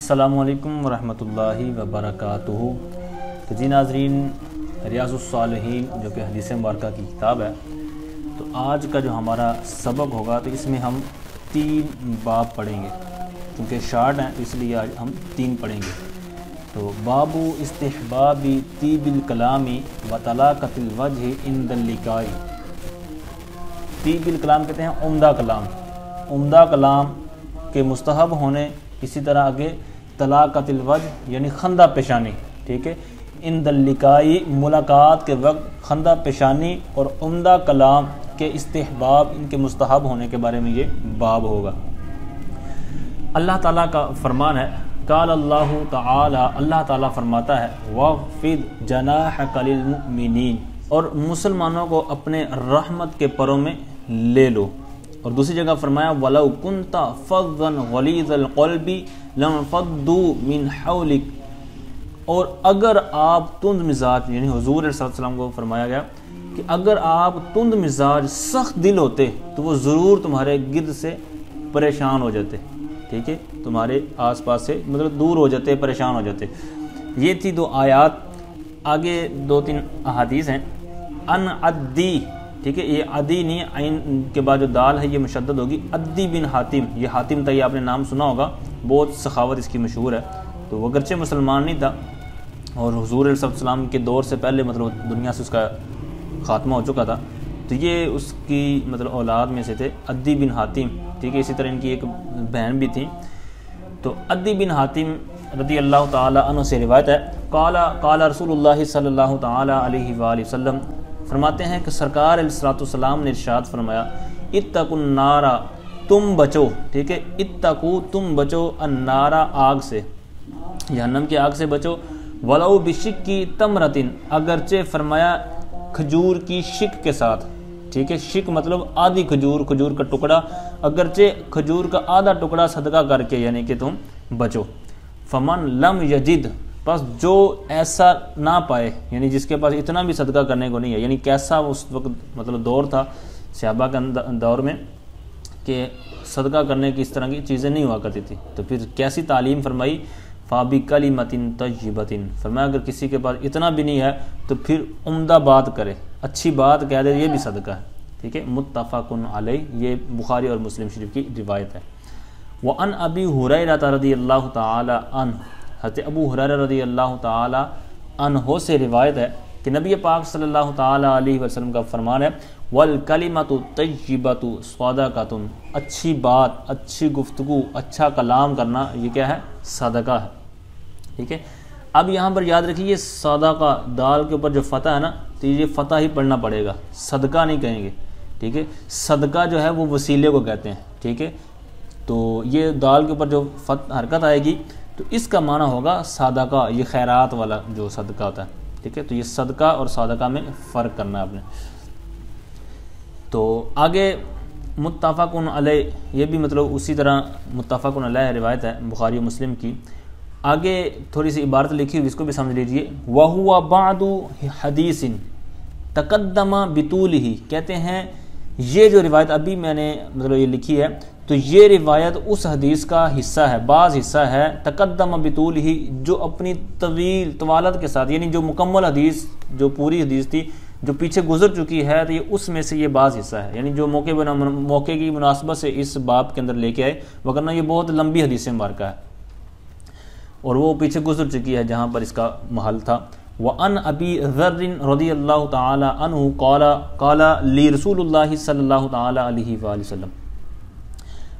السلام علیکم ورحمۃ اللہ وبرکاتہ۔ تو جی ناظرین، ریاض الصالحین جو کہ حدیث مبارکہ کی کتاب ہے، تو آج کا جو ہمارا سبق ہوگا تو اس میں ہم 3 باب پڑھیں گے، کیونکہ شارٹ ہیں اس لیے آج ہم 3 پڑھیں گے۔ تو باب استحباب طیب الکلام و طلاقۃ الوجہ عند اللقاء۔ طیب الکلام کہتے ہیں عمدہ کلام، عمدہ کلام کے مستحب ہونے، اسی طرح آگے طلاقۃ الوجہ یعنی خندہ پیشانی، ٹھیک ہے، عند اللقاء ملاقات کے وقت خندہ پیشانی اور عمدہ کلام کے استحباب، ان کے مستحب ہونے کے بارے میں یہ باب ہوگا۔ اللہ تعالیٰ کا فرمان ہے، قال اللہ تعالی، اللہ تعالیٰ فرماتا ہے، وَاخْفِضْ جَنَاحَكَ لِلْمُؤْمِنِينَ، اور مسلمانوں کو اپنے رحمت کے پروں میں لے لو۔ اور دوسری جگہ فرمایا، وَلَوْ كُنْتَ فَظًّا غَلِيظَ الْقَلْبِ لَانفَضُّوا مِنْ حَوْلِكَ، اور اگر آپ تند مزاج، یعنی حضور صلی اللہ علیہ وسلم کو فرمایا گیا کہ اگر آپ تند مزاج سخت دل ہوتے تو وہ ضرور تمہارے گرد سے پریشان ہو جاتے، ٹھیک ہے، تمہارے آس پاس سے مطلب دور ہو جاتے، پریشان ہو جاتے۔ یہ تھی 2 آیات۔ آگے 2-3 احادیث ہیں۔ ان عدی، ٹھیک ہے، یہ عدی نہیں، عین کے بعد جو دال ہے یہ مشدد ہوگی، عدی بن حاتم، یہ حاتم تھا، یہ آپ نے نام سنا ہوگا، بہت سخاوت اس کی مشہور ہے۔ تو وہ اگرچہ مسلمان نہیں تھا اور حضور صلی اللہ علیہ وسلم کے دور سے پہلے مطلب دنیا سے اس کا خاتمہ ہو چکا تھا، تو یہ اس کی مطلب اولاد میں سے تھے، عدی بن حاتم، ٹھیک ہے، اسی طرح ان کی ایک بہن بھی تھی۔ تو عدی بن حاتم رضی اللہ تعالی عنہ سے روایت ہے، قال رسول اللہ صلی اللہ تعالی علیہ وآلہ وسلم، فرماتے ہیں کہ سرکار علیہ الصلوۃ والسلام نے ارشاد فرمایا، اتقوا النار، تم بچو، ٹھیک ہے، اتقوا، تم بچو، النار، آگ سے، جہنم کی آگ سے بچو، ولو بشق تمرۃ، اگرچہ فرمایا کھجور کی شق کے ساتھ، ٹھیک ہے، شق مطلب آدھی کھجور کا ٹکڑا، اگرچہ کھجور کا آدھا ٹکڑا صدقہ کر کے یعنی کہ تم بچو۔ فمن لم یجد، پس جو ایسا نہ پائے، یعنی جس کے پاس اتنا بھی صدقہ کرنے کو نہیں ہے، یعنی کیسا اس وقت مطلب دور تھا صحابہ کے دور میں کہ صدقہ کرنے کی اس طرح کی چیزیں نہیں ہوا کرتی تھی، تو پھر کیسی تعلیم فرمائی، فَبِكَلِمَةٍ طَيِّبَةٍ، فرمایا اگر کسی کے پاس اتنا بھی نہیں ہے تو پھر عمدہ بات کرے، اچھی بات کہہ دے، یہ بھی صدقہ ہے، ٹھیک ہے، متفق علیہ، یہ بخاری اور مسلم شریف کی روایت ہے۔ وَعَنْ أَبِي هُرَيْرَةَ رضی اللہ تعالی عنہ، حضرت ابو ہریرہ رضی اللہ تعالی عنہ سے روایت ہے کہ نبی پاک صلی اللہ تعالی علیہ وسلم کا فرمان ہے، وَالْكَلِمَةُ الطَّيِّبَةُ صَدَقَةٌ، اچھی بات، اچھی گفتگو، اچھا کلام کرنا یہ کیا ہے؟ صدقہ ہے، ٹھیک ہے۔ اب یہاں پر یاد رکھیے، یہ صدقہ، دال کے اوپر جو فتح ہے نا، تو یہ فتح ہی پڑھنا پڑے گا، صدقہ نہیں کہیں گے، ٹھیک ہے۔ صدقہ جو ہے وہ وسیلے کو کہتے ہیں، ٹھیک ہے، تو یہ دال کے اوپر جو حرکت آئے گی تو اس کا معنی ہوگا صدقہ، یہ خیرات والا جو صدقہ ہوتا ہے، ٹھیک ہے۔ تو یہ صدقہ اور صدقہ میں فرق کرنا ہے آپ نے۔ تو آگے متفق علیہ، یہ بھی مطلب اسی طرح متفق علیہ روایت ہے بخاری و مسلم کی۔ آگے تھوڑی سی عبارت لکھی ہوئی، اس کو بھی سمجھ لیجئے، وَهُوَ بَعْدُ حَدِيثٍ تَقَدَّمَ بِطُولِهِ، کہتے ہیں یہ جو روایت ابھی میں نے مطلب یہ لکھی ہے، تو یہ روایت اس حدیث کا حصہ ہے، بعض حصہ ہے، تقدم بطولہ، جو اپنی طوالت کے ساتھ، یعنی جو مکمل حدیث، جو پوری حدیث تھی جو پیچھے گزر چکی ہے، تو یہ اس میں سے یہ بعض حصہ ہے، یعنی جو موقع کی مناسبت سے اس باب کے اندر لے کے آئے، وگرنہ یہ بہت لمبی حدیث مبارکہ ہے اور وہ پیچھے گزر چکی ہے جہاں پر اس کا محل تھا۔ وَأَنْ أَبِي ذَرٍ رضی اللہ تعالی عنہ قال لی رسول اللہ صلی اللہ تعالی علیہ وآلہ وسلم،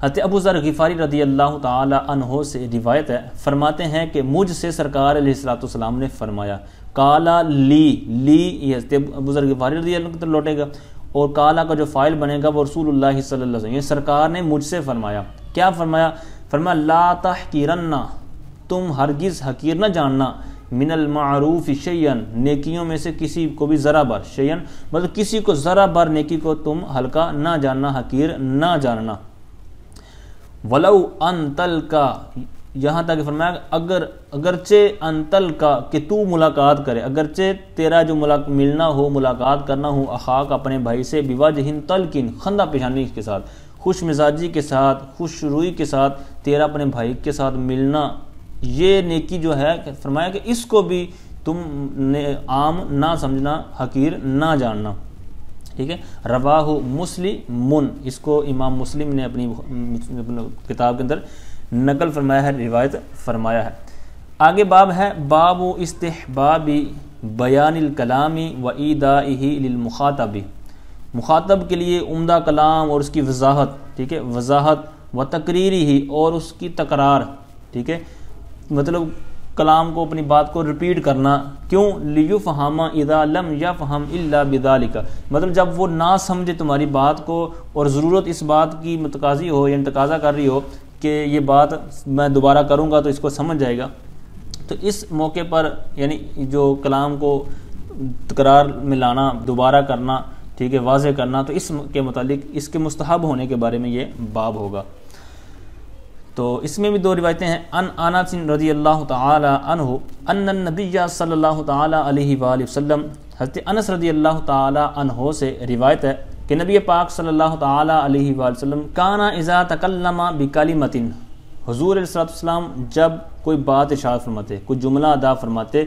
حضرت ابو ذر غفاری رضی اللہ تعالی عنہ سے روایت ہے، فرماتے ہیں کہ مجھ سے سرکار علیہ الصلوۃ والسلام نے فرمایا، کالا لی، یہ حضرت ابو ذر غفاری رضی اللہ عنہ لوٹے گا، اور کالا کا جو فاعل بنے گا وہ رسول اللہ صلی اللہ علیہ وسلم، یہ سرکار نے مجھ سے فرمایا، کیا فرمایا؟ فرمایا لا تحقیرن، تم ہرگز حقیر نہ جاننا، من المعروف شیئا، نیکیوں میں سے کسی کو بھی ذرا بر، شیئا مطلب کسی کو ذرا بر نیکی کو تم ہلکا نہ جاننا، حقیر نہ جاننا، ولو ان تلقا، یہاں تک فرمایا اگرچہ ان تلقا کہ تو ملاقات کرے، اگرچہ تیرا جو ملنا ہو، ملاقات کرنا ہو، اخاک اپنے بھائی سے، بوجہ تلقن، خندہ پیشانی کے ساتھ، خوش مزاجی کے ساتھ، خوش روئی کے ساتھ تیرا اپنے بھائی کے ساتھ ملنا یہ نیکی جو ہے فرمایا کہ اس کو بھی تم نے عام نہ سمجھنا، حقیر نہ جاننا، ٹھیک ہے۔ رواہ مسلم، اس کو امام مسلم نے اپنی کتاب کے اندر نقل فرمایا ہے، روایت فرمایا ہے۔ آگے باب ہے باب استحباب بیان الکلام و ایدائہ للمخاطب، مخاطب کے لیے عمدہ کلام اور اس کی وضاحت، ٹھیک ہے، وضاحت و تقریری ہی اور اس کی تکرار، ٹھیک ہے، مطلب کلام کو، اپنی بات کو ریپیٹ کرنا، کیوں؟ لیفہم اذا لم یفہم الا بذالک، مطلب جب وہ نہ سمجھے تمہاری بات کو اور ضرورت اس بات کی متقاضی ہو، یعنی تقاضا کر رہی ہو کہ یہ بات میں دوبارہ کروں گا تو اس کو سمجھ جائے گا، تو اس موقع پر یعنی جو کلام کو تکرار میں لانا، دوبارہ کرنا، ٹھیک ہے، واضح کرنا، تو اس کے متعلق اس کے مستحب ہونے کے بارے میں یہ باب ہوگا۔ تو اس میں بھی دو روایتیں ہیں۔ ان انس رضی اللہ تعالی عنہ ان النبی صلی اللہ تعالی علیہ وآلہ وسلم، حضرت انس رضی اللہ تعالی عنہ سے روایت ہے کہ نبی پاک صلی اللہ تعالی علیہ وآلہ وسلم کان اذا تکلم بکلمۃ، حضور علیہ السلام جب کوئی بات ارشاد فرماتے، کوئی جملہ ادا فرماتے،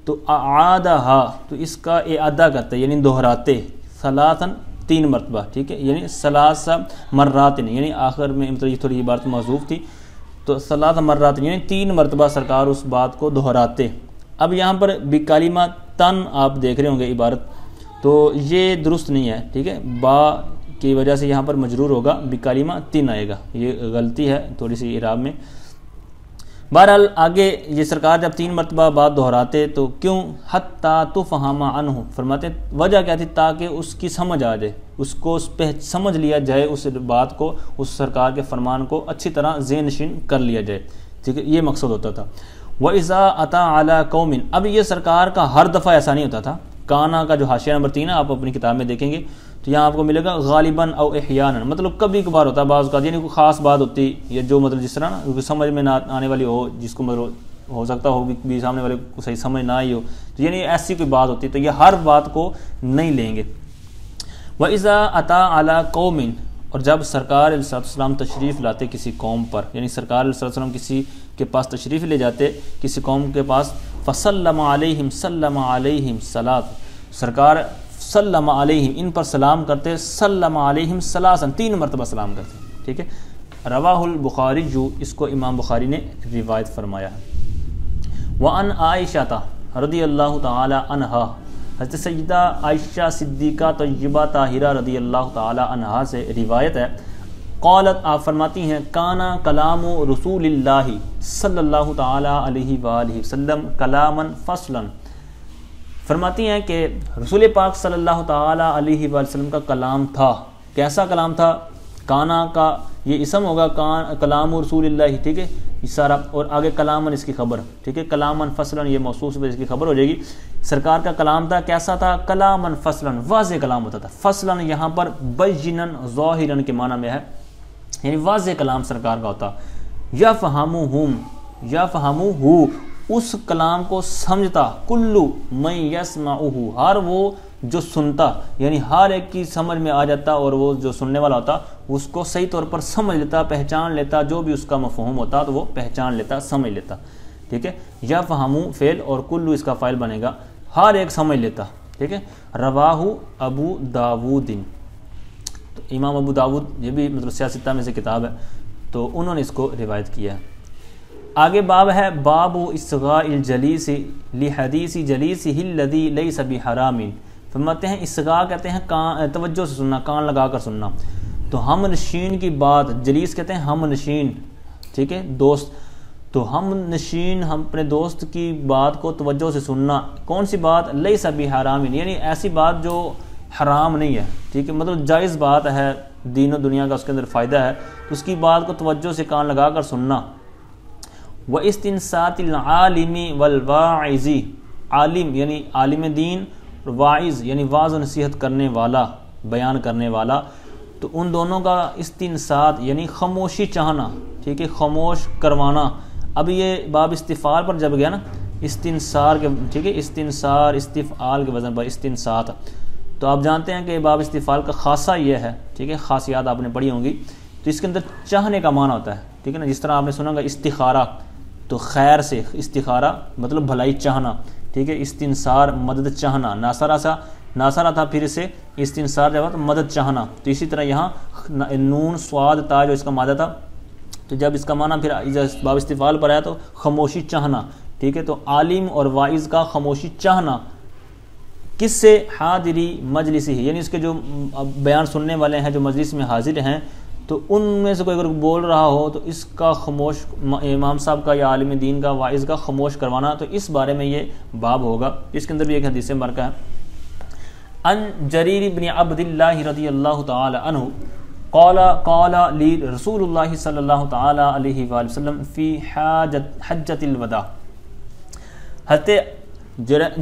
تو اعادہا، تو اس کا اعادہ کرتے یعنی دہراتے، ثلاثاً، 3 مرتبہ، ٹھیک ہے، یعنی ثلاث مرات، یعنی آخر میں مطلب یہ تھوڑی عبارت محذوف تھی، تو ثلاث مرات یعنی 3 مرتبہ سرکار اس بات کو دہراتے۔ اب یہاں پر بکلمہ تن آپ دیکھ رہے ہوں گے عبارت، تو یہ درست نہیں ہے، ٹھیک ہے، با کی وجہ سے یہاں پر مجرور ہوگا، بکلمہ تن آئے گا، یہ غلطی ہے تھوڑی سی اعراب میں۔ بہرحال آگے یہ سرکار جب 3 مرتبہ بات دہراتے تو کیوں؟ حتیٰ تفہم عنہ، فرماتے وجہ کیا تھی؟ تاکہ اس کی سمجھ آ جائے، اس کو سمجھ لیا جائے، اس بات کو، اس سرکار کے فرمان کو اچھی طرح ذہن نشین کر لیا جائے، ٹھیک ہے، یہ مقصد ہوتا تھا۔ وَإِذَا أَتَى عَلَىٰ قَوْمٍ، اب یہ سرکار کا ہر دفعہ ایسا نہیں ہوتا تھا، کانا کا جو حاشیہ نمبر 3 ہے آپ اپنی کتاب میں دیکھیں گے تو یہاں آپ کو ملے گا غالباً او احیانا، مطلب کبھی کبھار ہوتا ہے، بعض اوقات یعنی کوئی خاص بات ہوتی، یا جو مطلب جس طرح نا سمجھ میں نہ آنے والی ہو، جس کو مطلب ہو سکتا ہو بھی سامنے والے کو صحیح سمجھ نہ آئی ہو، تو یعنی ایسی کوئی بات ہوتی، تو یہ ہر بات کو نہیں لیں گے۔ وَإِذَا أَتَى عَلَىٰ قَوْمٍ، اور جب سرکار علیہ السلام تشریف لاتے کسی قوم پر، یعنی سرکار علیہ السلام کسی کے پاس تشریف لے جاتے کسی قوم کے پاس، فَسَلَّمَ عَلَيْهِمْ سَلَّمَ عَلَيْهِمْ صَلَاةً، سرکار سلم علیہم، ان پر سلام کرتے، سلم علیہم ثلاثاً، 3 مرتبہ سلام کرتے، ٹھیک ہے۔ رواہ البخاری، جو اس کو امام بخاری نے روایت فرمایا ہے۔ وعن عائشہ رضی اللہ تعالی عنہا، حضرت سیدہ عائشہ صدیقہ طیبہ طاہرہ رضی اللہ تعالی عنہا سے روایت ہے، قالت، آپ فرماتی ہیں، کانا کلام رسول اللہ صلی اللہ تعالی علیہ وآلہ وسلم کلاماً فصلاً، فرماتی ہیں کہ رسول پاک صلی اللہ تعالی علیہ وآلہ وسلم کا کلام تھا، کیسا کلام تھا؟ کانا کا یہ اسم ہوگا، کلام رسول اللہ، ٹھیک ہے، یہ سارا، اور آگے کلامن اس کی خبر، ٹھیک ہے، کلامن فصلاً یہ موصوف ہے، اس کی خبر ہو جائے گی۔ سرکار کا کلام تھا، کیسا تھا؟ کلامن فصلاً، واضح کلام ہوتا تھا۔ فصلاً یہاں پر بینا ظاہرا کے معنی میں ہے، یعنی واضح کلام سرکار کا ہوتا۔ یفہمہ، اس کلام کو سمجھتا، کلو من یسمعہ، ہر وہ جو سنتا، یعنی ہر ایک کی سمجھ میں آ جاتا، اور وہ جو سننے والا ہوتا اس کو صحیح طور پر سمجھ لیتا، پہچان لیتا، جو بھی اس کا مفہوم ہوتا تو وہ پہچان لیتا، سمجھ لیتا، ٹھیک ہے۔ یفہمہ فعل اور کلو اس کا فاعل بنے گا، ہر ایک سمجھ لیتا، ٹھیک ہے۔ رواہ ابو داود، تو امام ابو داود یہ بھی مطلب سیاستہ میں سے کتاب ہے، تو انہوں نے اس کو روایت کیا ہے۔ آگے باب ہے باب اصغاء الجلیس لحدیث جلیسہ الذی لیس بحرام، فرماتے ہیں اصغاء کہتے ہیں توجہ سے سننا، کان لگا کر سننا، تو ہم نشین کی بات، جلیس کہتے ہیں ہم نشین، ٹھیک ہے، دوست، تو ہم نشین ہم اپنے دوست کی بات کو توجہ سے سننا، کون سی بات؟ لیس بحرام، یعنی ایسی بات جو حرام نہیں ہے، ٹھیک ہے، مطلب جائز بات ہے، دین و دنیا کا اس کے اندر فائدہ ہے، تو اس کی بات کو توجہ سے کان لگا کر سننا۔ وَإِسْتِنْصَاتِ الْعَالِمِ وَالْوَاعِظِ، عالم یعنی عالم دین، واعظ یعنی واعظ و نصیحت کرنے والا، بیان کرنے والا، تو ان دونوں کا استنصات یعنی خاموشی چاہنا، ٹھیک ہے، خاموش کروانا۔ اب یہ باب استفعال پر جب گیا نا، استنصار کے، ٹھیک ہے، استنصار استفعال کے وزن پر استنصات، تو آپ جانتے ہیں کہ باب استفعال کا خاصہ یہ ہے، ٹھیک ہے، خاصیات آپ نے پڑھی ہوں گی، تو اس کے اندر چاہنے کا معنی ہوتا ہے، ٹھیک ہے نا، جس طرح آپ نے سنا گا استخارہ، تو خیر سے استخارہ مطلب بھلائی چاہنا، ٹھیک ہے، استنصار مدد چاہنا، ناصرہ تھا پھر سے استنصار جب تو مدد چاہنا، تو اسی طرح یہاں نون صاد تا جو اس کا مادہ تھا، تو جب اس کا معنی پھر باب استفعال پر آیا تو خاموشی چاہنا، ٹھیک ہے، تو عالم اور واعظ کا خاموشی چاہنا کس سے؟ حاضری مجلس ہی، یعنی اس کے جو بیان سننے والے ہیں جو مجلس میں حاضر ہیں، تو ان میں سے کوئی اگر بول رہا ہو تو اس کا خاموش، امام صاحب کا یا عالم دین کا واعظ کا خاموش کروانا، تو اس بارے میں یہ باب ہوگا۔ اس کے اندر بھی ایک حدیث مبارکہ ہے، ان جریر بن عبد اللہ رضی اللہ تعالی عنہ قال لی رسول اللہ صلی اللہ تعالی علیہ وآلہ وسلم فی حجۃ الوداع۔ حضرت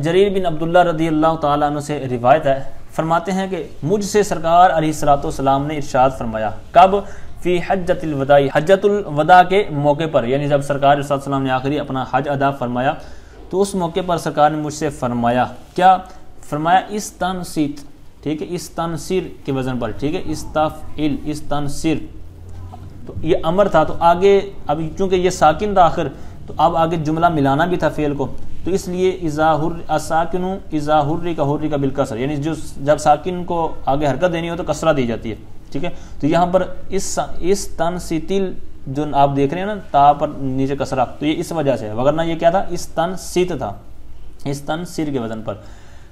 جریر بن عبداللہ رضی اللہ تعالیٰ عنہ سے روایت ہے، فرماتے ہیں کہ مجھ سے سرکار علیہ السلام نے ارشاد فرمایا، کب؟ فی حجۃ الوداع، حجۃ الوداع کے موقع پر، یعنی جب سرکار علیہ السلام نے آخری اپنا حج ادا فرمایا تو اس موقع پر سرکار نے مجھ سے فرمایا، کیا فرمایا؟ استنصت، ٹھیک ہے، استنصر کے وزن پر، ٹھیک ہے، استفعل، استنصر، تو یہ امر تھا، تو آگے اب چونکہ یہ ساکن تھا آخر، تو اب آگے جملہ ملانا بھی تھا فعل کو، تو اس لیے اذا حرک بالکسر، یعنی جب ساکن کو آگے حرکت دینی ہو تو کسرہ دی جاتی ہے، ٹھیک ہے، تو یہاں پر استنصتل جو آپ دیکھ رہے ہیں نا تا پر نیچے کسرہ، تو یہ اس وجہ سے ہے، وگرنہ یہ کیا تھا؟ استنصت تھا، استنصر کے وزن پر۔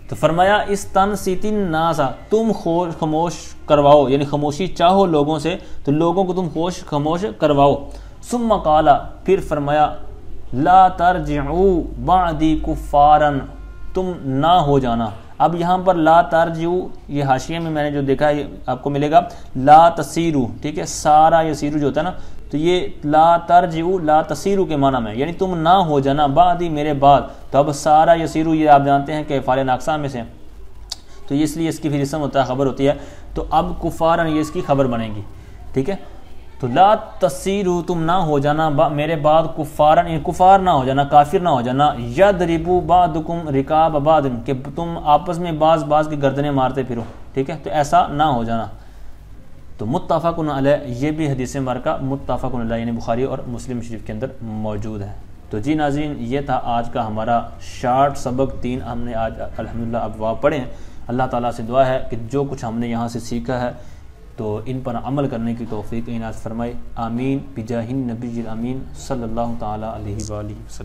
تو فرمایا استنصت الناس، تم خاموش کرواؤ، یعنی خاموشی چاہو لوگوں سے، تو لوگوں کو تم خاموش کرواؤ۔ ثم قال، پھر فرمایا لا ترجعوا بعدی کفارا، تم نہ ہو جانا۔ اب یہاں پر لا ترجعوا، یہ حاشیے میں نے جو دیکھا ہے آپ کو ملے گا لا تسیروا، ٹھیک ہے، سارا یسیرو جو ہوتا ہے نا، تو یہ لا ترجعوا لا تسیروا کے معنی میں، یعنی تم نہ ہو جانا بعدی میرے بعد، تو اب سارا یسیرو یہ آپ جانتے ہیں کہ فعل ناقصہ میں سے، تو اس لیے اس کی پھر اسم ہوتا ہے، خبر ہوتی ہے، تو اب کفارا یہ اس کی خبر بنے گی، ٹھیک ہے، تو لا تسیروا، تم نہ ہو جانا میرے بعد کفارن، کفار نہ ہو جانا، کافر نہ ہو جانا، یضربوا بعضکم رکاب بعض، کہ تم آپس میں بعض کی گردنیں مارتے پھرو، ٹھیک ہے، تو ایسا نہ ہو جانا۔ تو متفق علیہ، یہ بھی حدیث مبارکہ متفق علیہ یعنی بخاری اور مسلم شریف کے اندر موجود ہے۔ تو جی ناظرین، یہ تھا آج کا ہمارا شارٹ سبق 3، ہم نے آج الحمدللہ ابواب پڑھے ہیں۔ اللہ تعالیٰ سے دعا ہے کہ جو کچھ ہم نے یہاں سے سیکھا ہے تو ان پر عمل کرنے کی توفیق عنایت فرمائے، آمین بجاہ النبی الامین صلی اللہ تعالیٰ علیہ وآلہ وسلم۔